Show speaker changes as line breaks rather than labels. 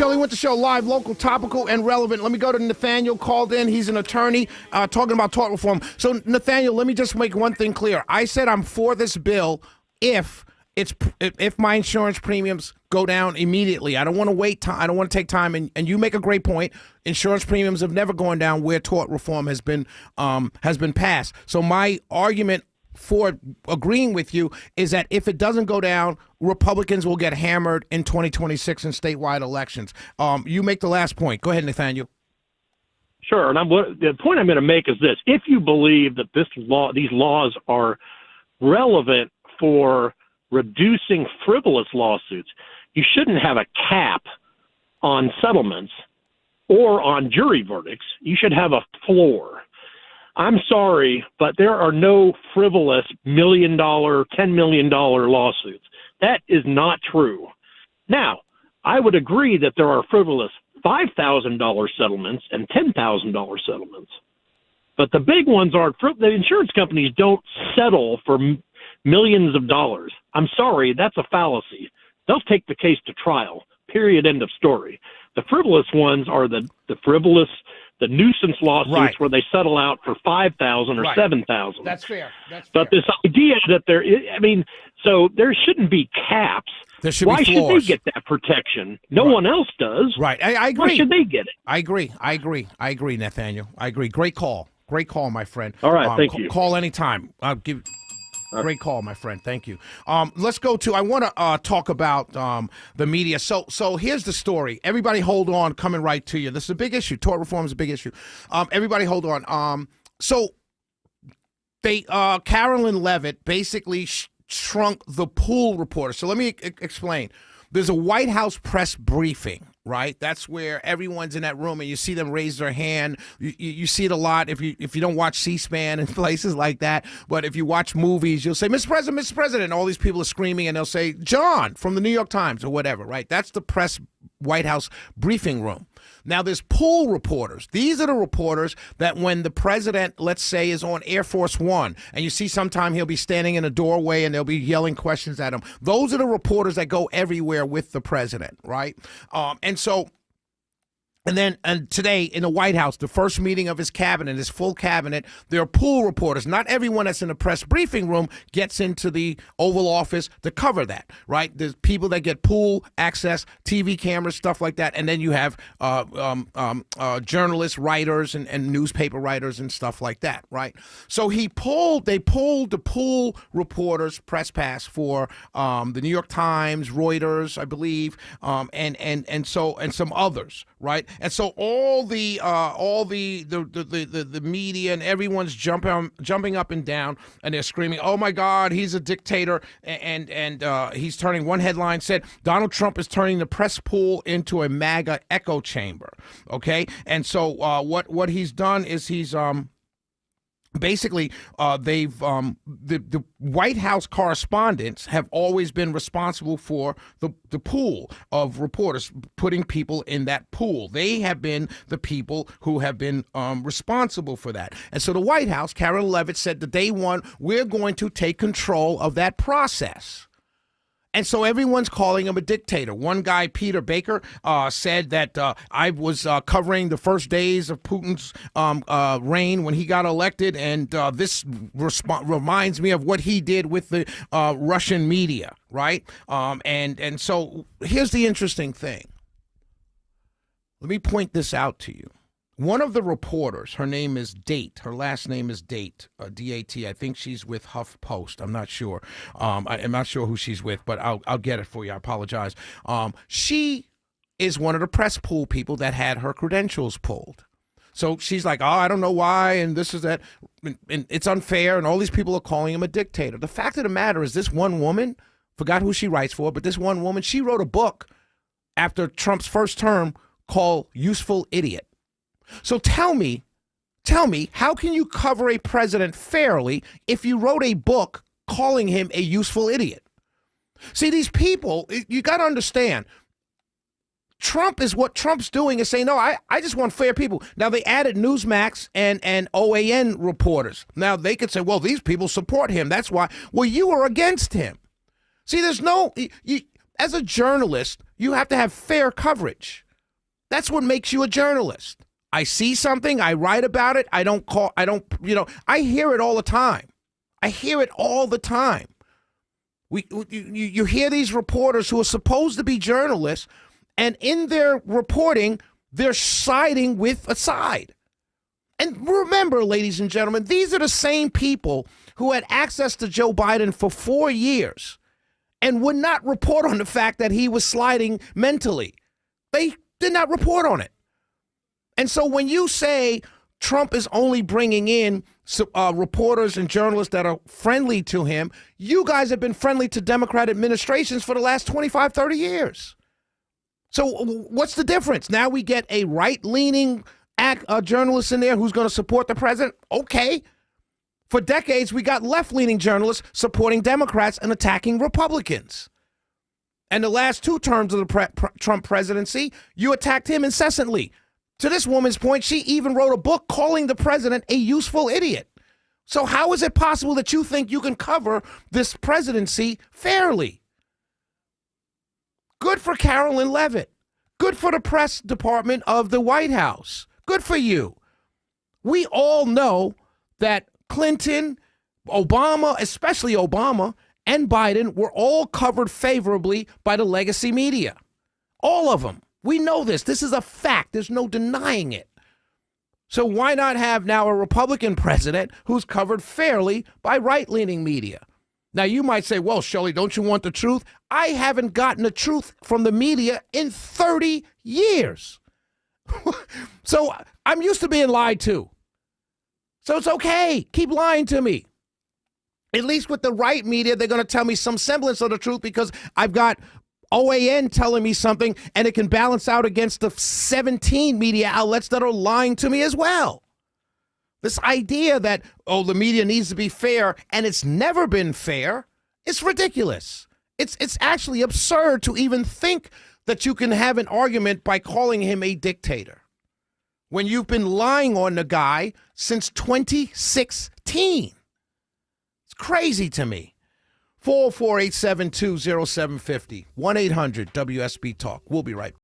Shelley Winter Show, live, local, topical, and relevant. Let me go to Nathaniel, called in. He's an attorney talking about tort reform. So, Nathaniel, let me just make one thing clear. I said I'm for this bill if my insurance premiums go down immediately. I don't want to wait time. I don't want to take time. And you make a great point. Insurance premiums have never gone down where tort reform has been passed. So my argument for agreeing with you is that if it doesn't go down, Republicans will get hammered in 2026 in statewide elections. You make the last point. Go ahead, Nathaniel.
Sure. And the point I'm going to make is this. If you believe that these laws are relevant for reducing frivolous lawsuits, you shouldn't have a cap on settlements or on jury verdicts. You should have a floor. I'm sorry, but there are no frivolous $1 million, $10 million lawsuits. That is not true. Now, I would agree that there are frivolous $5,000 settlements and $10,000 settlements. But the big ones aren't. The insurance companies don't settle for millions of dollars. I'm sorry, that's a fallacy. They'll take the case to trial, period, end of story. The frivolous ones are the nuisance lawsuits, right, where they settle out for $5,000 or right, $7,000.
That's fair.
But this idea that so there shouldn't be caps.
There should
Why
be floors.
should they get that protection? No
right,
one else does.
Right. I agree.
Why should they get it?
I agree, Nathaniel. I agree. Great call, my friend.
All right, thank you.
Call anytime. I'll give. Great call, my friend. Thank you. Let's go to, I want to talk about the media. So here's the story. Everybody hold on, coming right to you. This is a big issue. Tort reform is a big issue. Everybody hold on. So Carolyn Levitt basically shrunk the pool reporter. So let me explain. There's a White House press briefing, right? That's where everyone's in that room and you see them raise their hand. You see it a lot if you don't watch C-SPAN and places like that. But if you watch movies, you'll say, Mr. President, Mr. President. And all these people are screaming and they'll say, John from the New York Times or whatever, right? That's the press White House briefing room. Now, there's pool reporters. These are the reporters that when the president, let's say, is on Air Force One, and you see sometime he'll be standing in a doorway and they'll be yelling questions at him. Those are the reporters that go everywhere with the president, right? And today in the White House, the first meeting of his cabinet, his full cabinet, there are pool reporters. Not everyone that's in the press briefing room gets into the Oval Office to cover that, right? There's people that get pool access, TV cameras, stuff like that. And then you have journalists, writers, and newspaper writers and stuff like that, right? So they pulled the pool reporters press pass for the New York Times, Reuters, I believe, and some others, right? And so all the media and everyone's jumping up and down and they're screaming, "Oh my God, he's a dictator!" And he's turning. One headline said Donald Trump is turning the press pool into a MAGA echo chamber. Okay, and so what he's done is he's basically, the White House correspondents have always been responsible for the pool of reporters, putting people in that pool. They have been the people who have been responsible for that. And so the White House, Carolyn Levitt, said that day one, we're going to take control of that process. And so everyone's calling him a dictator. One guy, Peter Baker, said that I was covering the first days of Putin's reign when he got elected, and this reminds me of what he did with the Russian media, right? And so here's the interesting thing. Let me point this out to you. One of the reporters, her name is Date. Her last name is Date, D-A-T. I think she's with HuffPost. I'm not sure. I'm not sure who she's with, but I'll get it for you. I apologize. She is one of the press pool people that had her credentials pulled. So she's like, oh, I don't know why, and this is that, and it's unfair, and all these people are calling him a dictator. The fact of the matter is this one woman, forgot who she writes for, but this one woman, she wrote a book after Trump's first term called Useful Idiot. So tell me, how can you cover a president fairly if you wrote a book calling him a useful idiot? See, these people, you got to understand, what Trump's doing is saying, no, I just want fair people. Now, they added Newsmax and OAN reporters. Now, they could say, well, these people support him. That's why. Well, you are against him. See, there's no, as a journalist, you have to have fair coverage. That's what makes you a journalist. I see something, I write about it, I hear it all the time. I hear it all the time. You hear these reporters who are supposed to be journalists, and in their reporting, they're siding with a side. And remember, ladies and gentlemen, these are the same people who had access to Joe Biden for 4 years and would not report on the fact that he was sliding mentally. They did not report on it. And so when you say Trump is only bringing in reporters and journalists that are friendly to him, you guys have been friendly to Democrat administrations for the last 25, 30 years. So what's the difference? Now we get a right-leaning journalist in there who's going to support the president? Okay. For decades, we got left-leaning journalists supporting Democrats and attacking Republicans. And the last 2 terms of the Trump presidency, you attacked him incessantly. To this woman's point, she even wrote a book calling the president a useful idiot. So how is it possible that you think you can cover this presidency fairly? Good for Carolyn Levitt. Good for the press department of the White House. Good for you. We all know that Clinton, Obama, especially Obama, and Biden were all covered favorably by the legacy media. All of them. We know this. This is a fact. There's no denying it. So why not have now a Republican president who's covered fairly by right-leaning media? Now, you might say, well, Shirley, don't you want the truth? I haven't gotten the truth from the media in 30 years. So I'm used to being lied to. So it's okay. Keep lying to me. At least with the right media, they're going to tell me some semblance of the truth because I've got OAN telling me something, and it can balance out against the 17 media outlets that are lying to me as well. This idea that, the media needs to be fair, and it's never been fair, it's ridiculous. It's actually absurd to even think that you can have an argument by calling him a dictator when you've been lying on the guy since 2016. It's crazy to me. 404-872-0750, 1-800-WSB-TALK. We'll be right back.